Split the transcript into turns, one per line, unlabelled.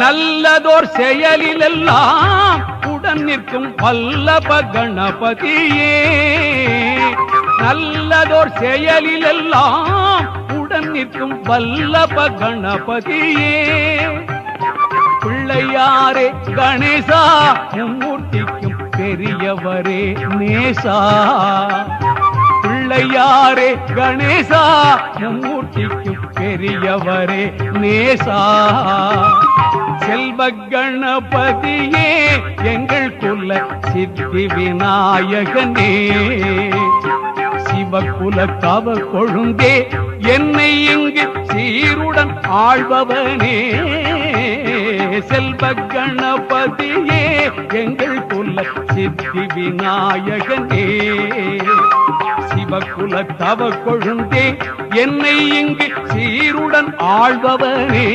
நல்லதோர் செயலிலெல்லாம் உடன் நிற்கும் வல்லப கணபதியே நல்லதோர் செயலிலெல்லாம் உடன் நிற்கும் வல்லப கணபதியே பிள்ளையாரே கணேசா மும்மூர்த்திக்கும் பெரியவரே நேசா பிள்ளையாரே கணேசா மும்மூர்த்திக்கும் பெரியவரே நேசா செல்வ கணபதியே எங்கள் குல சித்தி விநாயகனே சிவகுல கவ கொழுந்தே என்னை இங்கு சீருடன் ஆழ்பவனே செல்வ கணபதியே எங்கள் குல சித்தி விநாயகனே சிவகுல தவ கொழுந்தே என்னை இங்கு சீருடன் ஆழ்பவனே